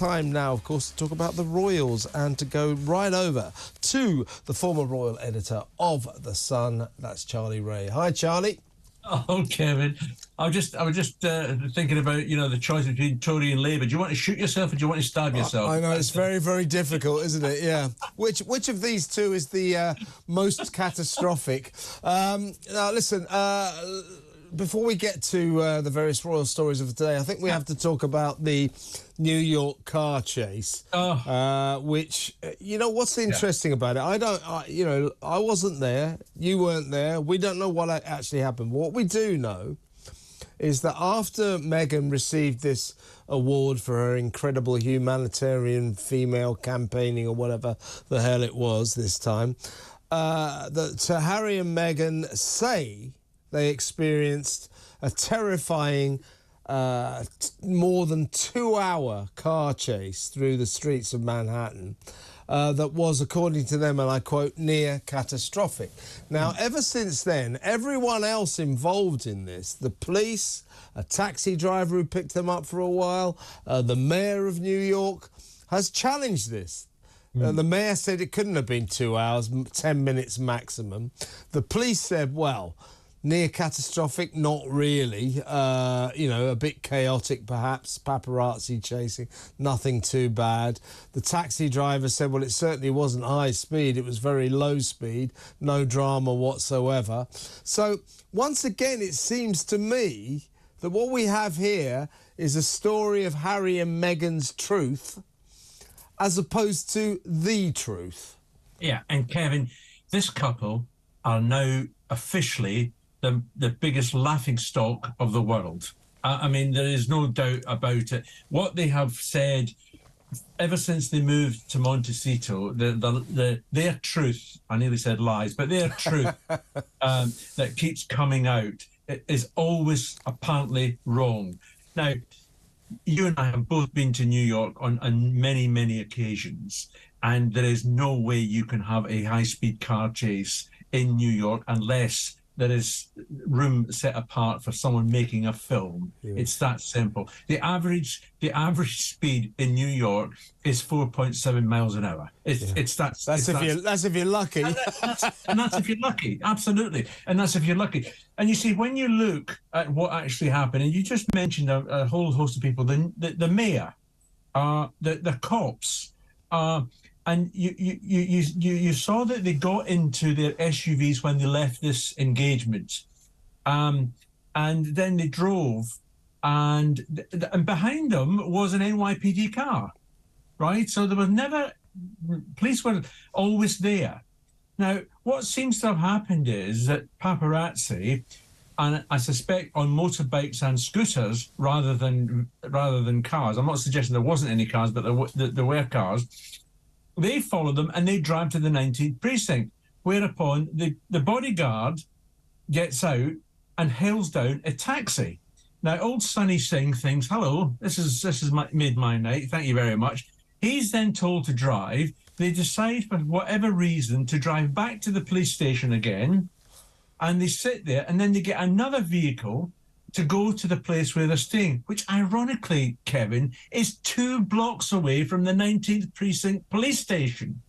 time now, of course, to talk about the Royals and to go right over to the former Royal editor of The Sun. That's Charlie Ray. Hi, Charlie. Oh, Kevin, I was just thinking about, the choice between Tory and Labour. Do you want to shoot yourself or do you want to stab yourself? I know, it's very, very difficult, isn't it? Yeah. Which of these two is the most catastrophic? Now, listen, before we get to the various royal stories of the day, I think we have to talk about the New York car chase, which, what's interesting about it? I wasn't there, you weren't there, we don't know what actually happened. What we do know is that after Meghan received this award for her incredible humanitarian female campaigning or whatever the hell it was this time, that Harry and Meghan say they experienced a terrifying more than 2-hour car chase through the streets of Manhattan that was, according to them, and I quote, near catastrophic. Now, ever since then, everyone else involved in this, the police, a taxi driver who picked them up for a while, the mayor of New York, has challenged this. The mayor said it couldn't have been 2 hours, 10 minutes maximum. The police said, well, near catastrophic, not really. A bit chaotic perhaps, paparazzi chasing, nothing too bad. The taxi driver said, well, it certainly wasn't high speed, it was very low speed, no drama whatsoever. So once again, it seems to me that what we have here is a story of Harry and Meghan's truth as opposed to the truth. Yeah, and Kevin, this couple are now officially the biggest laughingstock of the world. I mean, there is no doubt about it. What they have said ever since they moved to Montecito, their truth, I nearly said lies, but their truth that keeps coming out is always apparently wrong. Now, you and I have both been to New York on many, many occasions, and there is no way you can have a high-speed car chase in New York unless there is room set apart for someone making a film. Yeah. It's that simple. The average speed in New York is 4.7 miles an hour. That's if you're lucky. And that's if you're lucky, absolutely. And that's if you're lucky. And you see, when you look at what actually happened, and you just mentioned a whole host of people, the mayor, the cops, and you saw that they got into their SUVs when they left this engagement, and then they drove, and behind them was an NYPD car, right? So there was never, police were always there. Now, what seems to have happened is that paparazzi, and I suspect on motorbikes and scooters rather than cars. I'm not suggesting there wasn't any cars, but there were cars. They follow them and they drive to the 19th precinct, whereupon the bodyguard gets out and hails down a taxi. Now, old Sonny Singh thinks, hello, this has made my night, thank you very much. He's then told to drive. They decide, for whatever reason, to drive back to the police station again, and they sit there, and then they get another vehicle to go to the place where they're staying, which ironically, Kevin, is 2 blocks away from the 19th precinct police station.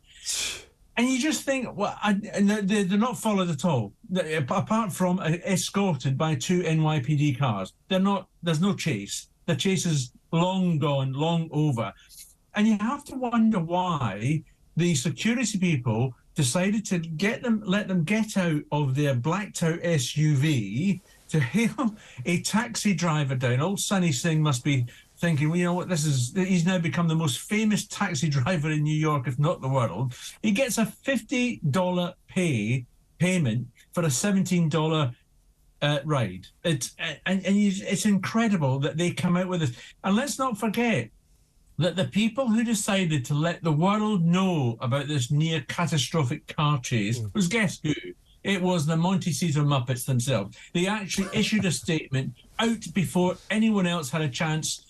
And you just think, well, they're not followed at all, apart from escorted by 2 NYPD cars. There's no chase. The chase is long gone, long over. And you have to wonder why the security people decided to let them get out of their blacked out SUV to hail a taxi driver down. Old Sonny Singh must be thinking, well, you know what, he's now become the most famous taxi driver in New York, if not the world. He gets a $50 payment for a $17 ride. It's incredible that they come out with this. And let's not forget that the people who decided to let the world know about this near catastrophic car chase was, guess who? It was the Montecito Muppets themselves. They actually issued a statement out before anyone else had a chance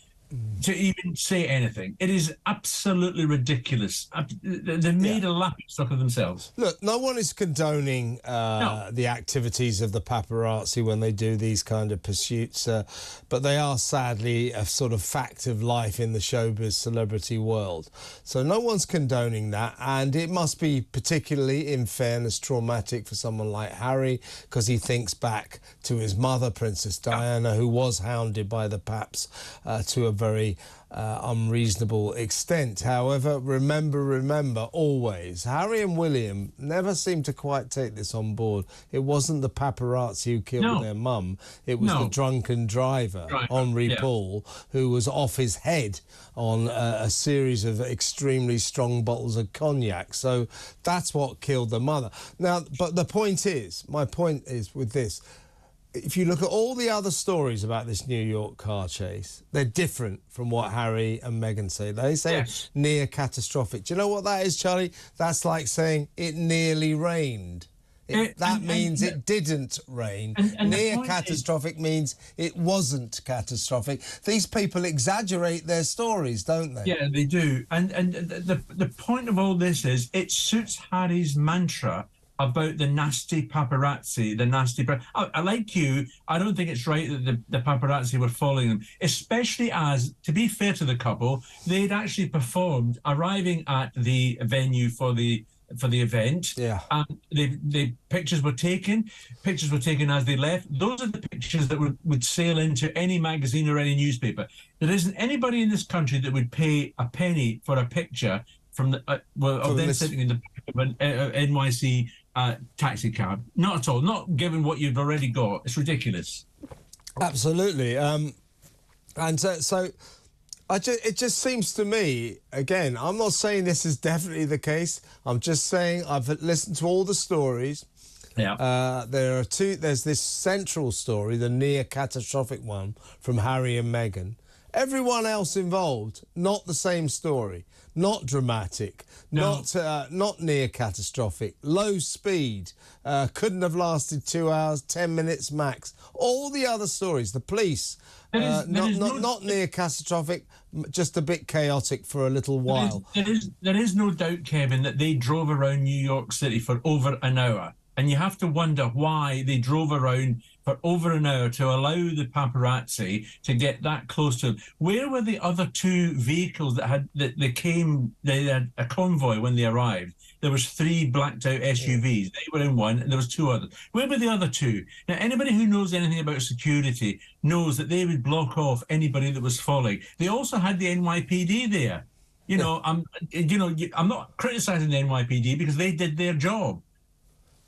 to even say anything. It is absolutely ridiculous. They've made a laughingstock of themselves. Look, no one is condoning the activities of the paparazzi when they do these kind of pursuits, but they are sadly a sort of fact of life in the showbiz celebrity world. So no one's condoning that, and it must be particularly, in fairness, traumatic for someone like Harry, because he thinks back to his mother, Princess Diana, who was hounded by the paps to a very unreasonable extent. However, remember always, Harry and William never seemed to quite take this on board. It wasn't the paparazzi who killed their mum. It was the drunken driver, Henri Paul, who was off his head on a series of extremely strong bottles of cognac. So that's what killed the mother. Now, but my point is with this, if you look at all the other stories about this New York car chase, they're different from what Harry and Meghan say. They say near catastrophic. Do you know what that is, Charlie? That's like saying it nearly rained. That means it didn't rain. Near catastrophic means it wasn't catastrophic. These people exaggerate their stories, don't they? Yeah, they do. And the point of all this is it suits Harry's mantra about the nasty paparazzi, the nasty... I like you, I don't think it's right that the paparazzi were following them, especially as, to be fair to the couple, they'd actually performed, arriving at the venue for the event. Yeah. The pictures were taken as they left. Those are the pictures that would sail into any magazine or any newspaper. There isn't anybody in this country that would pay a penny for a picture from the of them sitting in the back of an NYC taxi cab. Not at all. Not given what you've already got. It's ridiculous. Absolutely. It just seems to me, again, I'm not saying this is definitely the case. I'm just saying I've listened to all the stories. Yeah. There are two. There's this central story, the near catastrophic one from Harry and Meghan. Everyone else involved, not the same story. Not dramatic, not near catastrophic, low speed, couldn't have lasted 2 hours, 10 minutes max. All the other stories, the police, not near catastrophic, just a bit chaotic for a little while. There is no doubt, Kevin, that they drove around New York City for over an hour. And you have to wonder why they drove around for over an hour to allow the paparazzi to get that close to them. Where were the other two vehicles that had they had a convoy when they arrived? There was 3 blacked out SUVs. They were in one, and there was 2 others. Where were the other 2? Now, anybody who knows anything about security knows that they would block off anybody that was following. They also had the NYPD there. I'm not criticising the NYPD because they did their job.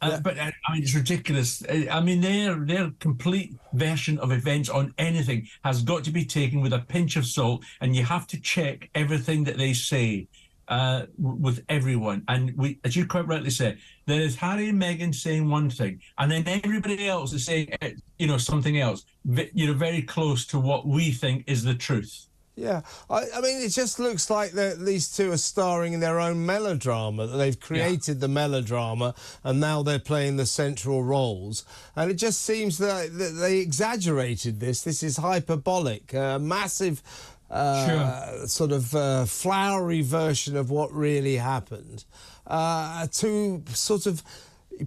But I mean, it's ridiculous. I mean, their complete version of events on anything has got to be taken with a pinch of salt, and you have to check everything that they say with everyone. And we, as you quite rightly said, there is Harry and Meghan saying one thing, and then everybody else is saying, something else, very close to what we think is the truth. Yeah, I mean, it just looks like these two are starring in their own melodrama, that they've created the melodrama and now they're playing the central roles. And it just seems that they exaggerated this. This is hyperbolic, massive sort of flowery version of what really happened to sort of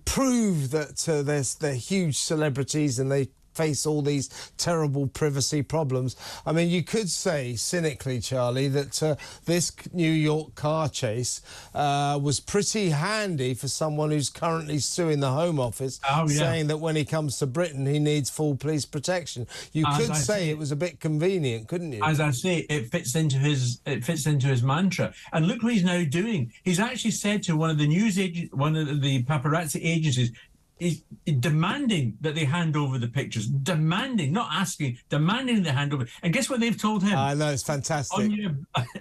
prove that they're huge celebrities and they face all these terrible privacy problems. I mean, you could say cynically, Charlie, that this New York car chase was pretty handy for someone who's currently suing the Home Office, saying that when he comes to Britain, he needs full police protection. You could say it was a bit convenient, couldn't you? As I say, it fits into his mantra. And look what he's now doing. He's actually said to one of the paparazzi agencies, is demanding that they hand over the pictures. Demanding, not asking, demanding they hand over. And guess what they've told him? I know, it's fantastic.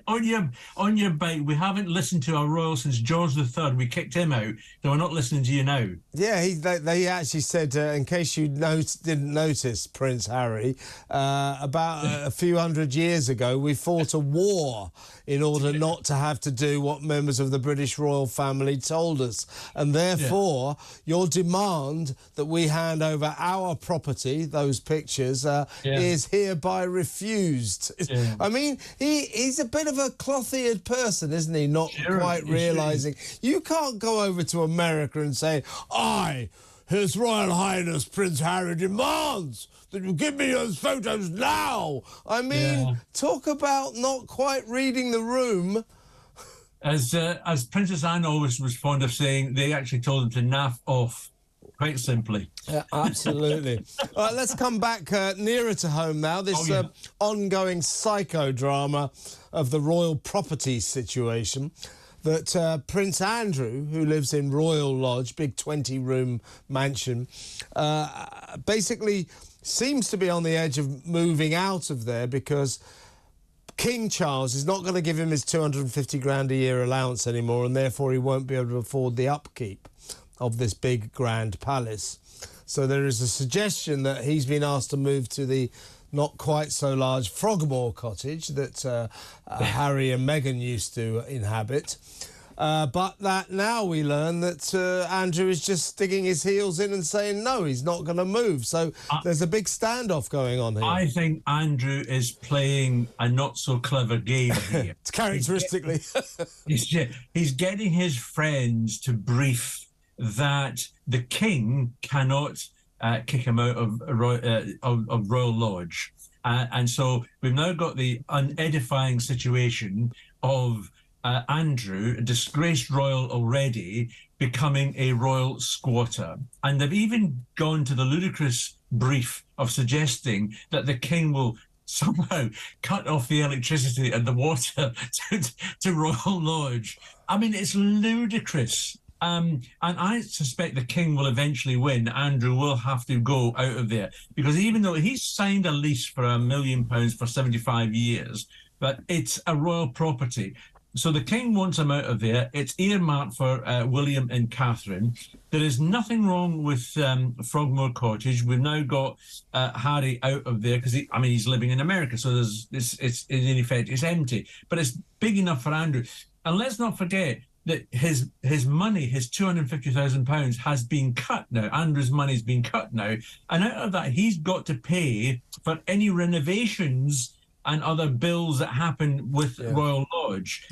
On your bike, we haven't listened to our royal since George III. We kicked him out, so we're not listening to you now. Yeah, they actually said, in case you didn't notice, Prince Harry, about a few hundred years ago, we fought a war in order not to have to do what members of the British royal family told us. And therefore, your demand demand that we hand over our property, those pictures, is hereby refused. I mean, he's a bit of a cloth-eared person, isn't he? Not quite realising. You can't go over to America and say, His Royal Highness Prince Harry demands that you give me those photos now. I mean, talk about not quite reading the room. As Princess Anne always was fond of saying, they actually told him to naff off, quite simply. Yeah, absolutely. All right, let's come back nearer to home now. This ongoing psychodrama of the royal property situation. That Prince Andrew, who lives in Royal Lodge, big 20-room mansion, basically seems to be on the edge of moving out of there because King Charles is not going to give him his 250 grand a year allowance anymore, and therefore he won't be able to afford the upkeep of this big grand palace. So there is a suggestion that he's been asked to move to the not quite so large Frogmore cottage that Harry and Meghan used to inhabit. But that now we learn that Andrew is just sticking his heels in and saying no, he's not going to move. So there's a big standoff going on here. I think Andrew is playing a not-so-clever game here. It's characteristically. He's getting his friends to brief that the king cannot kick him out of Royal Lodge. And so we've now got the unedifying situation of Andrew, a disgraced royal already, becoming a royal squatter. And they've even gone to the ludicrous brief of suggesting that the king will somehow cut off the electricity and the water to Royal Lodge. I mean, it's ludicrous. And I suspect the king will eventually win. Andrew will have to go out of there because even though he's signed a lease for £1 million for 75 years, but it's a royal property. So the king wants him out of there. It's earmarked for William and Catherine. There is nothing wrong with Frogmore Cottage. We've now got Harry out of there because he's living in America, so it's in effect it's empty. But it's big enough for Andrew. And let's not forget that his money, his £250,000, has been cut now. Andrew's money's been cut now, and out of that he's got to pay for any renovations and other bills that happen with Royal Lodge.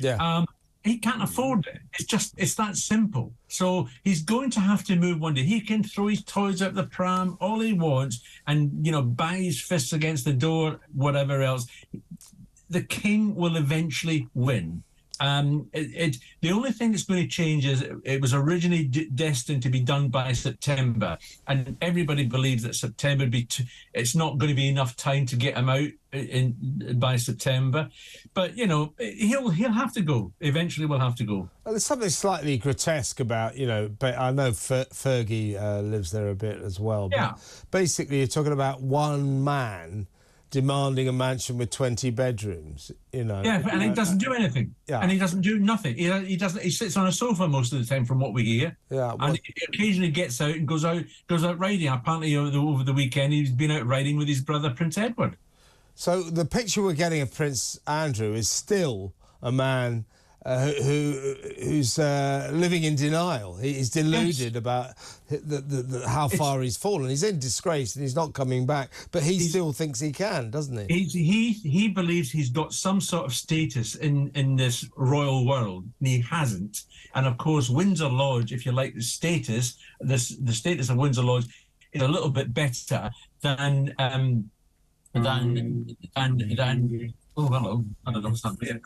He can't afford it. It's that simple. So he's going to have to move one day. He can throw his toys out the pram all he wants and, bang his fists against the door, whatever else. The king will eventually win. The only thing that's going to change is it was originally destined to be done by September, and everybody believes that September it's not going to be enough time to get him out by September. But he'll have to go. Eventually, will have to go. Well, there's something slightly grotesque about but I know Fergie lives there a bit as well. But basically, you're talking about one man demanding a mansion with 20 bedrooms, and he doesn't do anything. And he doesn't do nothing. He doesn't. He sits on a sofa most of the time, from what we hear. And he occasionally gets out and goes out riding. Apparently, over the weekend, he's been out riding with his brother Prince Edward. So the picture we're getting of Prince Andrew is still a man who's living in denial. He's deluded about how far he's fallen. He's in disgrace and he's not coming back, but he still thinks he can, doesn't he? He believes he's got some sort of status in this royal world, and he hasn't. And of course, Windsor Lodge, if you like, the status of Windsor Lodge is a little bit better than oh, hello. I don't know what's up here.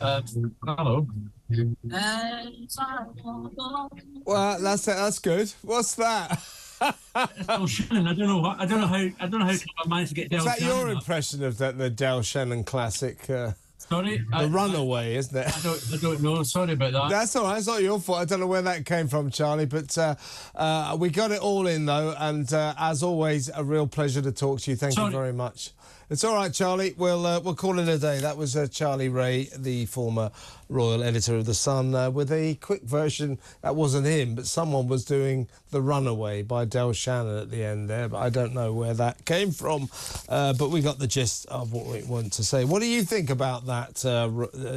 Hello. Well, that's good. What's that? Del Shannon. I don't know how I managed to get Del Shannon. Is that your impression of the Del Shannon classic? Sorry? The Runaway, isn't it? I don't know. Sorry about that. That's all right. It's not your fault. I don't know where that came from, Charlie, but we got it all in, though, and as always, a real pleasure to talk to you. Thank you very much. It's all right, Charlie. We'll call it a day. That was Charlie Ray, the former royal editor of The Sun, with a quick version. That wasn't him, but someone was doing The Runaway by Del Shannon at the end there, but I don't know where that came from. But we got the gist of what we want to say. What do you think about that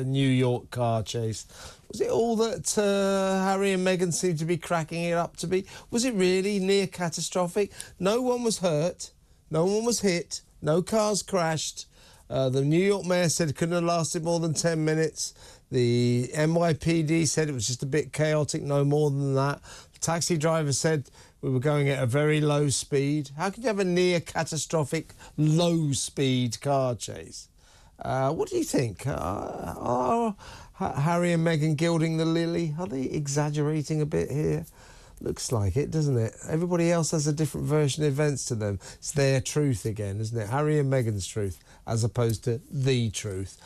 New York car chase? Was it all that Harry and Meghan seemed to be cracking it up to be? Was it really near catastrophic? No one was hurt. No one was hit. No cars crashed. The New York mayor said it couldn't have lasted more than 10 minutes. The NYPD said it was just a bit chaotic, no more than that. The taxi driver said we were going at a very low speed. How could you have a near catastrophic low-speed car chase? What do you think? Are Harry and Meghan gilding the lily? Are they exaggerating a bit here? Looks like it, doesn't it? Everybody else has a different version of events to them. It's their truth again, isn't it? Harry and Meghan's truth, as opposed to the truth.